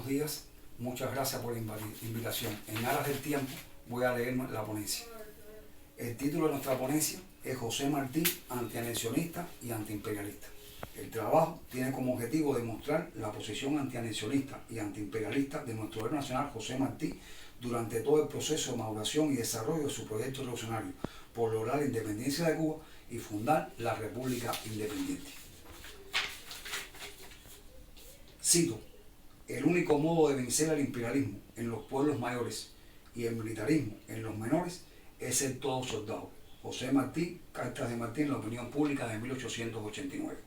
buenos días. Muchas gracias por la invitación. En aras del tiempo voy a leer la ponencia. El título de nuestra ponencia es José Martí, antianexionista y antiimperialista. El trabajo tiene como objetivo demostrar la posición antianexionista y antiimperialista de nuestro héroe nacional José Martí durante todo el proceso de maduración y desarrollo de su proyecto revolucionario por lograr la independencia de Cuba y fundar la República Independiente. Cito: el único modo de vencer al imperialismo en los pueblos mayores y el militarismo en los menores es ser todo soldado. José Martí, Cartas de Martí en la Opinión Pública de 1889.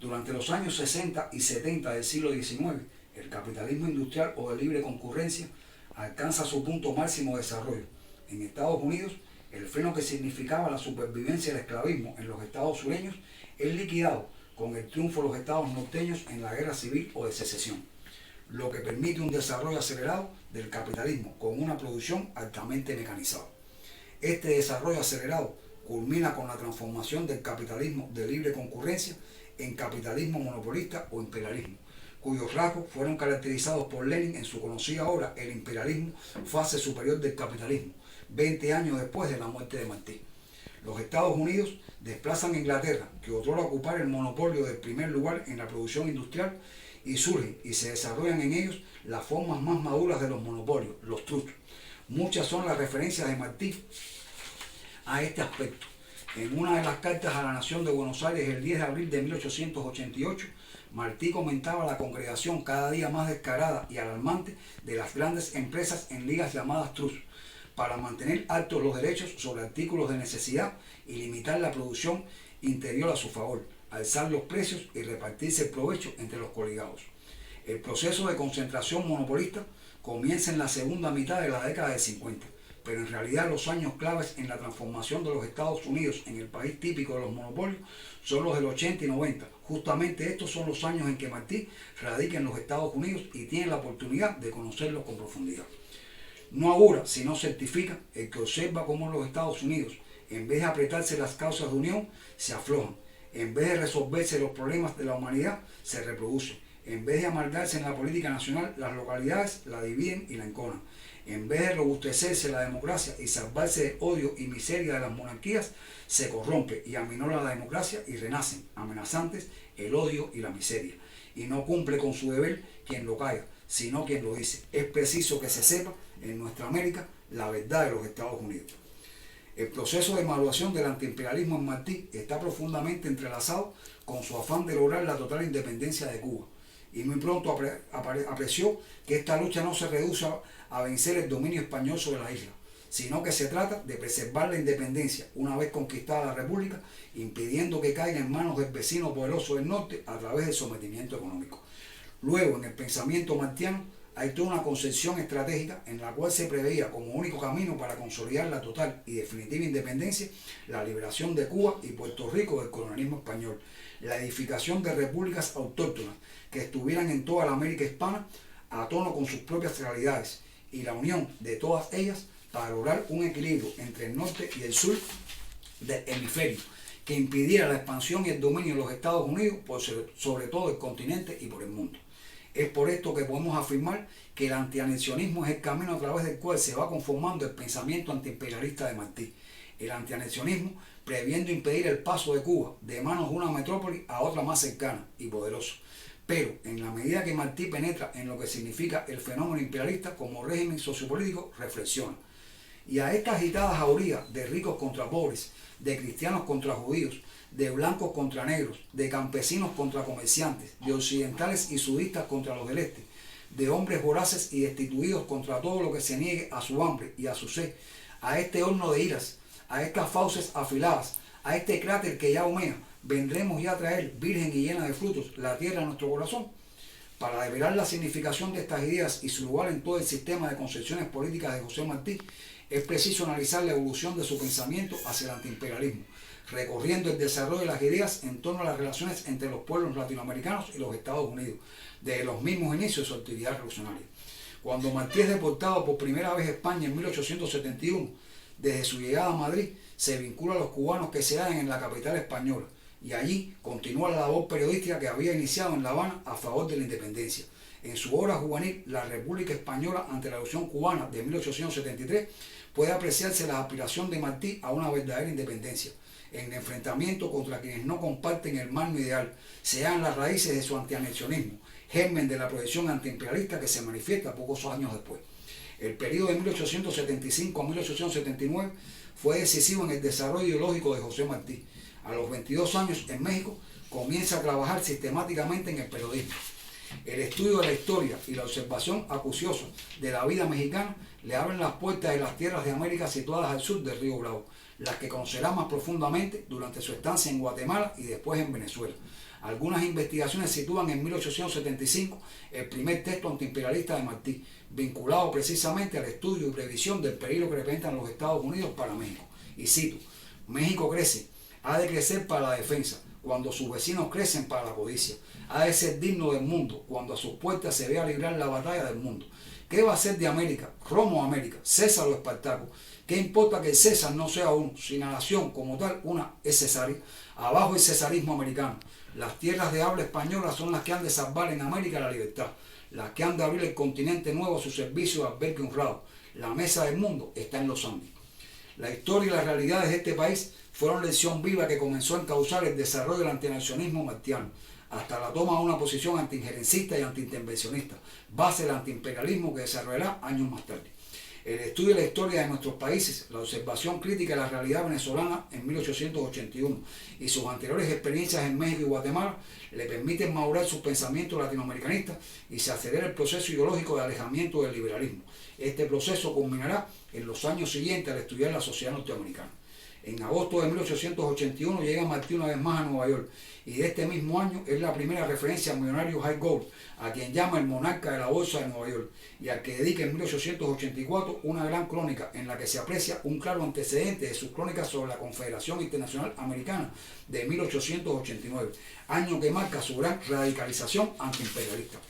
Durante los años 60 y 70 del siglo XIX, el capitalismo industrial o de libre concurrencia alcanza su punto máximo de desarrollo. En Estados Unidos, el freno que significaba la supervivencia del esclavismo en los estados sureños es liquidado con el triunfo de los estados norteños en la guerra civil o de secesión, lo que permite un desarrollo acelerado del capitalismo con una producción altamente mecanizada. Este desarrollo acelerado culmina con la transformación del capitalismo de libre concurrencia en capitalismo monopolista o imperialismo, cuyos rasgos fueron caracterizados por Lenin en su conocida obra El imperialismo, fase superior del capitalismo, 20 años después de la muerte de Martí. Los Estados Unidos desplazan a Inglaterra, que otrora ocupar el monopolio del primer lugar en la producción industrial, y surgen y se desarrollan en ellos las formas más maduras de los monopolios, los truchos. Muchas son las referencias de Martí a este aspecto. En una de las cartas a la Nación de Buenos Aires el 10 de abril de 1888, Martí comentaba la congregación cada día más descarada y alarmante de las grandes empresas en ligas llamadas trust, para mantener altos los derechos sobre artículos de necesidad y limitar la producción interior a su favor, alzar los precios y repartirse el provecho entre los coligados. El proceso de concentración monopolista comienza en la segunda mitad de la década del 50, pero en realidad los años claves en la transformación de los Estados Unidos en el país típico de los monopolios son los del 80 y 90. Justamente estos son los años en que Martí radica en los Estados Unidos y tiene la oportunidad de conocerlos con profundidad. No augura, sino certifica el que observa cómo los Estados Unidos, en vez de apretarse las causas de unión, se aflojan. En vez de resolverse los problemas de la humanidad, se reproducen. En vez de amargarse en la política nacional, las localidades la dividen y la enconan. En vez de robustecerse la democracia y salvarse del odio y miseria de las monarquías, se corrompe y aminora la democracia y renacen, amenazantes, el odio y la miseria. Y no cumple con su deber quien lo calla, sino quien lo dice. Es preciso que se sepa en nuestra América la verdad de los Estados Unidos. El proceso de maduración del antiimperialismo en Martí está profundamente entrelazado con su afán de lograr la total independencia de Cuba, y muy pronto apreció que esta lucha no se reduce a vencer el dominio español sobre la isla, sino que se trata de preservar la independencia una vez conquistada la República, impidiendo que caiga en manos del vecino poderoso del norte a través del sometimiento económico. Luego, en el pensamiento martiano, hay toda una concepción estratégica en la cual se preveía como único camino para consolidar la total y definitiva independencia la liberación de Cuba y Puerto Rico del colonialismo español, la edificación de repúblicas autóctonas que estuvieran en toda la América hispana a tono con sus propias realidades y la unión de todas ellas para lograr un equilibrio entre el norte y el sur del hemisferio que impidiera la expansión y el dominio de los Estados Unidos por sobre todo el continente y por el mundo. Es por esto que podemos afirmar que el antianexionismo es el camino a través del cual se va conformando el pensamiento antiimperialista de Martí. El antianexionismo previendo impedir el paso de Cuba de manos de una metrópoli a otra más cercana y poderosa. Pero en la medida que Martí penetra en lo que significa el fenómeno imperialista como régimen sociopolítico, reflexiona. Y a estas agitadas jaurías de ricos contra pobres, de cristianos contra judíos, de blancos contra negros, de campesinos contra comerciantes, de occidentales y sudistas contra los del este, de hombres voraces y destituidos contra todo lo que se niegue a su hambre y a su sed, a este horno de iras, a estas fauces afiladas, a este cráter que ya humea, vendremos ya a traer, virgen y llena de frutos, la tierra a nuestro corazón. Para develar la significación de estas ideas y su lugar en todo el sistema de concepciones políticas de José Martí, es preciso analizar la evolución de su pensamiento hacia el antiimperialismo, recorriendo el desarrollo de las ideas en torno a las relaciones entre los pueblos latinoamericanos y los Estados Unidos, desde los mismos inicios de su actividad revolucionaria. Cuando Martí es deportado por primera vez a España en 1871, desde su llegada a Madrid se vincula a los cubanos que se hallan en la capital española, y allí continúa la labor periodística que había iniciado en La Habana a favor de la independencia. En su obra juvenil, La República Española ante la Revolución Cubana de 1873, puede apreciarse la aspiración de Martí a una verdadera independencia, en el enfrentamiento contra quienes no comparten el magno ideal, sean las raíces de su antianexionismo, germen de la proyección antiimperialista que se manifiesta pocos años después. El periodo de 1875 a 1879 fue decisivo en el desarrollo ideológico de José Martí. A los 22 años en México comienza a trabajar sistemáticamente en el periodismo. El estudio de la historia y la observación acuciosa de la vida mexicana le abren las puertas de las tierras de América situadas al sur del río Bravo, las que conocerá más profundamente durante su estancia en Guatemala y después en Venezuela. Algunas investigaciones sitúan en 1875 el primer texto antiimperialista de Martí, vinculado precisamente al estudio y previsión del peligro que representan los Estados Unidos para México. Y cito: México crece, ha de crecer para la defensa, cuando sus vecinos crecen para la codicia. Ha de ser digno del mundo, cuando a sus puertas se vea librar la batalla del mundo. ¿Qué va a ser de América? Roma o América, César o Espartaco. ¿Qué importa que el César no sea uno, si la nación como tal una es cesárea? Abajo el cesarismo americano. Las tierras de habla española son las que han de salvar en América la libertad, las que han de abrir el continente nuevo a su servicio de albergue honrado. La mesa del mundo está en los Andes. La historia y las realidades de este país fueron lección viva que comenzó a encauzar el desarrollo del antinacionalismo martiano, hasta la toma de una posición antiinjerencista y antiintervencionista, base del antiimperialismo que desarrollará años más tarde. El estudio de la historia de nuestros países, la observación crítica de la realidad venezolana en 1881 y sus anteriores experiencias en México y Guatemala le permiten madurar sus pensamientos latinoamericanistas y se acelera el proceso ideológico de alejamiento del liberalismo. Este proceso culminará en los años siguientes al estudiar la sociedad norteamericana. En agosto de 1881 llega Martí una vez más a Nueva York y de este mismo año es la primera referencia al millonario Jay Gould, a quien llama el monarca de la bolsa de Nueva York, y al que dedica en 1884 una gran crónica en la que se aprecia un claro antecedente de sus crónicas sobre la Confederación Internacional Americana de 1889, año que marca su gran radicalización antiimperialista.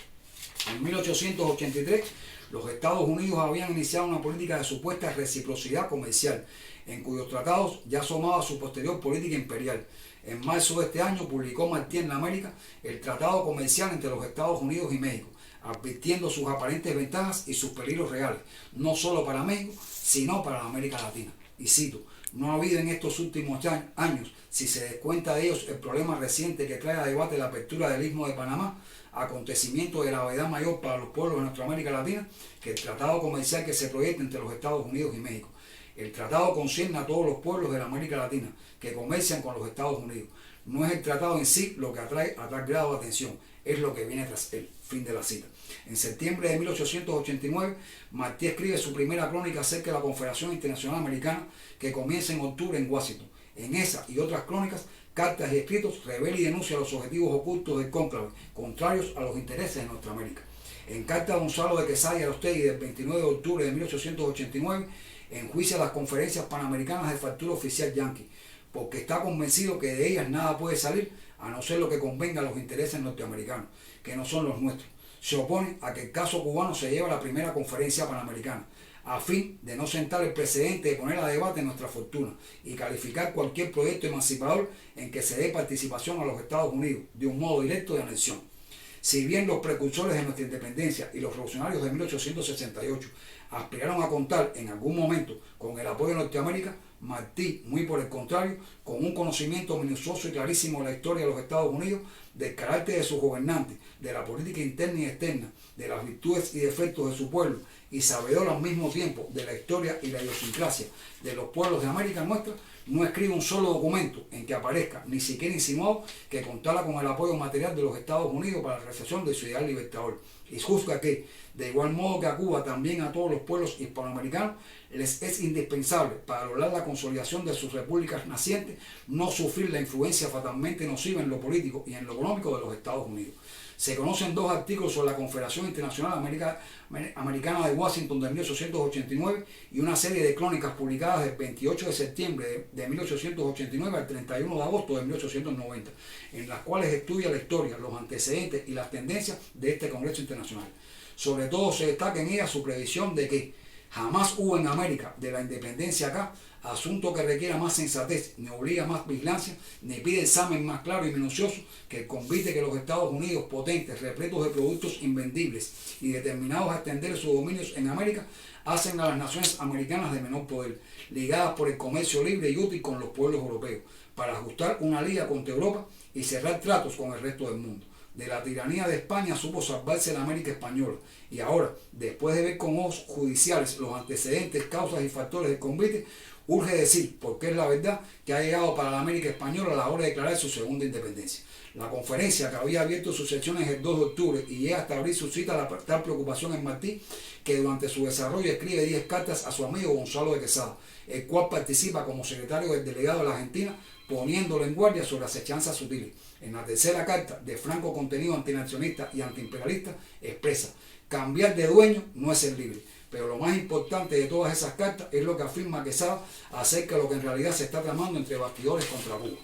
En 1883, los Estados Unidos habían iniciado una política de supuesta reciprocidad comercial, en cuyos tratados ya asomaba su posterior política imperial. En marzo de este año publicó Martí en la América el Tratado Comercial entre los Estados Unidos y México, advirtiendo sus aparentes ventajas y sus peligros reales, no solo para México, sino para la América Latina. Y cito: no ha habido en estos últimos años, si se descuenta de ellos el problema reciente que trae a debate la apertura del Istmo de Panamá, acontecimiento de gravedad mayor para los pueblos de nuestra América Latina que el tratado comercial que se proyecta entre los Estados Unidos y México. El tratado concierne a todos los pueblos de la América Latina que comercian con los Estados Unidos. No es el tratado en sí lo que atrae a tal grado de atención, es lo que viene tras él. Fin de la cita. En septiembre de 1889, Martí escribe su primera crónica acerca de la Confederación Internacional Americana, que comienza en octubre en Washington. En esa y otras crónicas, cartas y escritos, revela y denuncia los objetivos ocultos del cónclave, contrarios a los intereses de nuestra América. En carta a Gonzalo de Quesada y Aristegui del 29 de octubre de 1889, enjuicia las conferencias panamericanas de factura oficial yanqui, porque está convencido que de ellas nada puede salir a no ser lo que convenga a los intereses norteamericanos, que no son los nuestros. Se opone a que el caso cubano se lleve a la primera conferencia panamericana, a fin de no sentar el precedente de poner a debate nuestra fortuna y calificar cualquier proyecto emancipador en que se dé participación a los Estados Unidos de un modo directo de anexión. Si bien los precursores de nuestra independencia y los revolucionarios de 1868 aspiraron a contar en algún momento con el apoyo de Norteamérica, Martí, muy por el contrario, con un conocimiento minucioso y clarísimo de la historia de los Estados Unidos, del carácter de sus gobernantes, de la política interna y externa, de las virtudes y defectos de su pueblo, y sabedor al mismo tiempo de la historia y la idiosincrasia de los pueblos de América nuestra, no escribe un solo documento en que aparezca, ni siquiera insinuado, que contara con el apoyo material de los Estados Unidos para la realización de su ideal libertador. Y juzga que, de igual modo que a Cuba, también a todos los pueblos hispanoamericanos, les es indispensable, para lograr la consolidación de sus repúblicas nacientes, no sufrir la influencia fatalmente nociva en lo político y en lo económico de los Estados Unidos. Se conocen dos artículos sobre la Confederación Internacional Americana de Washington de 1889 y una serie de crónicas publicadas del 28 de septiembre de 1889 al 31 de agosto de 1890, en las cuales estudia la historia, los antecedentes y las tendencias de este Congreso Internacional. Sobre todo se destaca en ella su previsión de que Jamás hubo en América de la independencia acá asunto que requiera más sensatez, ni obliga más vigilancia, ni pide examen más claro y minucioso que el convite que los Estados Unidos, potentes, repletos de productos invendibles y determinados a extender sus dominios en América, hacen a las naciones americanas de menor poder, ligadas por el comercio libre y útil con los pueblos europeos, para ajustar una liga contra Europa y cerrar tratos con el resto del mundo. De la tiranía de España supo salvarse la América española, y ahora, después de ver con ojos judiciales los antecedentes, causas y factores del convite, urge decir, porque es la verdad, que ha llegado para la América española la hora de declarar su segunda independencia. La conferencia, que había abierto sus sesiones el 2 de octubre y llega hasta abrir suscita la tal preocupación en Martí, que durante su desarrollo escribe 10 cartas a su amigo Gonzalo de Quesada, el cual participa como secretario del delegado de la Argentina, poniéndolo en guardia sobre acechanzas sutiles. En la tercera carta, de franco contenido antinacionalista y antiimperialista, expresa: cambiar de dueño no es ser libre. Pero lo más importante de todas esas cartas es lo que afirma Quesada acerca de lo que en realidad se está tramando entre bastidores contra Cuba.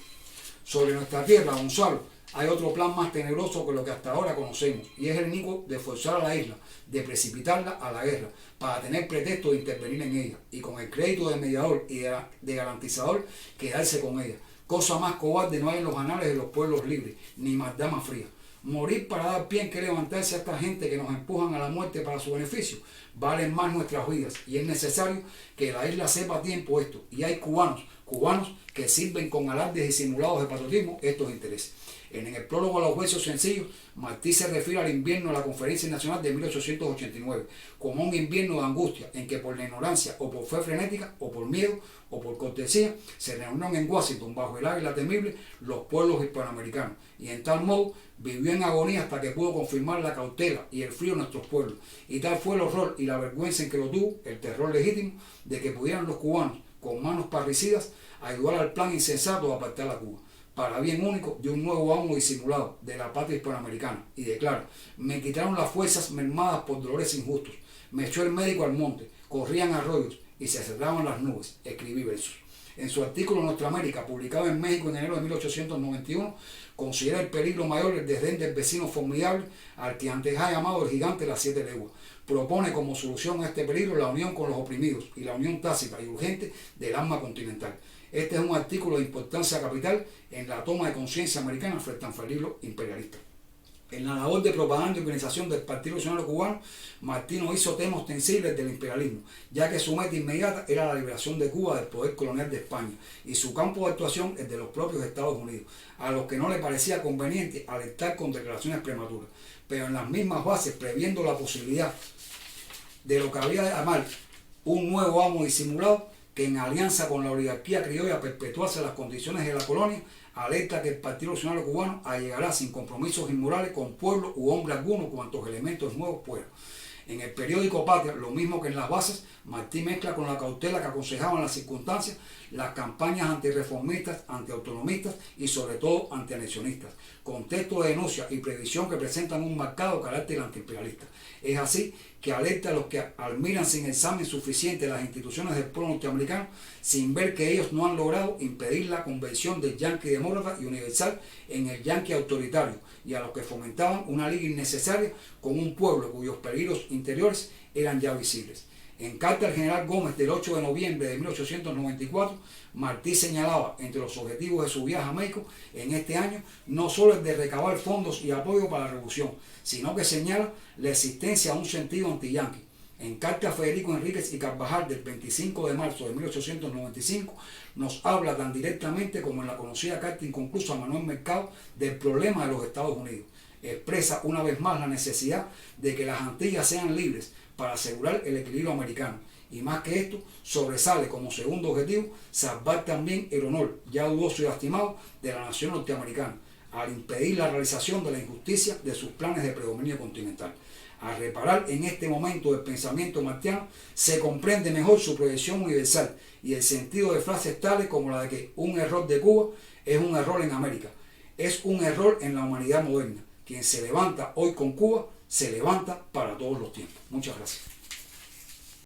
Sobre nuestra tierra, Gonzalo, hay otro plan más tenebroso que lo que hasta ahora conocemos, y es el único de forzar a la isla, de precipitarla a la guerra, para tener pretexto de intervenir en ella, y con el crédito de mediador y de garantizador, quedarse con ella. Cosa más cobarde no hay en los anales de los pueblos libres, ni maldad más fría. Morir para dar pie en que levantarse a esta gente que nos empujan a la muerte para su beneficio. Valen más nuestras vidas, y es necesario que la isla sepa a tiempo esto. Y hay cubanos que sirven con alardes y simulados de patriotismo estos intereses. En el prólogo a los versos sencillos, Martí se refiere al invierno de la Conferencia Nacional de 1889 como un invierno de angustia en que por la ignorancia o por fe frenética o por miedo o por cortesía se reunieron en Washington bajo el águila temible los pueblos hispanoamericanos, y en tal modo vivió en agonía hasta que pudo confirmar la cautela y el frío de nuestros pueblos, y tal fue el horror y la vergüenza en que lo tuvo, el terror legítimo de que pudieran los cubanos con manos parricidas ayudar al plan insensato de apartar a Cuba, para bien único de un nuevo amo disimulado de la patria hispanoamericana. Y declara: me quitaron las fuerzas mermadas por dolores injustos, me echó el médico al monte, corrían arroyos y se cerraban las nubes. Escribí versos. En su artículo Nuestra América, publicado en México en enero de 1891, considera el peligro mayor el desdén del vecino formidable al que antes ha llamado el gigante de las 7 leguas. Propone como solución a este peligro la unión con los oprimidos y la unión tácita y urgente del alma continental. Este es un artículo de importancia capital en la toma de conciencia americana frente al peligro imperialista. En la labor de propaganda y organización del Partido Revolucionario Cubano, Martí no hizo temas ostensibles del imperialismo, ya que su meta inmediata era la liberación de Cuba del poder colonial de España, y su campo de actuación es de los propios Estados Unidos, a los que no le parecía conveniente alertar con declaraciones prematuras, pero en las mismas bases, previendo la posibilidad de lo que había de llamar un nuevo amo disimulado, que en alianza con la oligarquía criolla perpetuase las condiciones de la colonia, alerta que el Partido Revolucionario Cubano allegará sin compromisos inmorales con pueblo u hombre alguno cuantos elementos nuevos puedan. En el periódico Patria, lo mismo que en las bases, Martí mezcla con la cautela que aconsejaban las circunstancias las campañas antirreformistas, antiautonomistas y sobre todo antianexionistas, contexto de denuncia y previsión que presentan un marcado carácter antiimperialista. Es así que alerta a los que admiran sin examen suficiente las instituciones del pueblo norteamericano, sin ver que ellos no han logrado impedir la conversión del yanqui demócrata y universal en el yanqui autoritario, y a los que fomentaban una liga innecesaria con un pueblo cuyos peligros interiores eran ya visibles. En carta al general Gómez del 8 de noviembre de 1894, Martí señalaba entre los objetivos de su viaje a México en este año no solo el de recabar fondos y apoyo para la revolución, sino que señala la existencia de un sentido anti-yanqui. En carta a Federico Enríquez y Carvajal del 25 de marzo de 1895 nos habla tan directamente como en la conocida carta inconclusa a Manuel Mercado del problema de los Estados Unidos. Expresa una vez más la necesidad de que las Antillas sean libres para asegurar el equilibrio americano, y más que esto, sobresale como segundo objetivo salvar también el honor, ya dudoso y lastimado, de la nación norteamericana, al impedir la realización de la injusticia de sus planes de predominio continental. Al reparar en este momento del pensamiento martiano, se comprende mejor su proyección universal y el sentido de frases tales como la de que un error de Cuba es un error en América, es un error en la humanidad moderna. Quien se levanta hoy con Cuba, se levanta para todos los tiempos. Muchas gracias.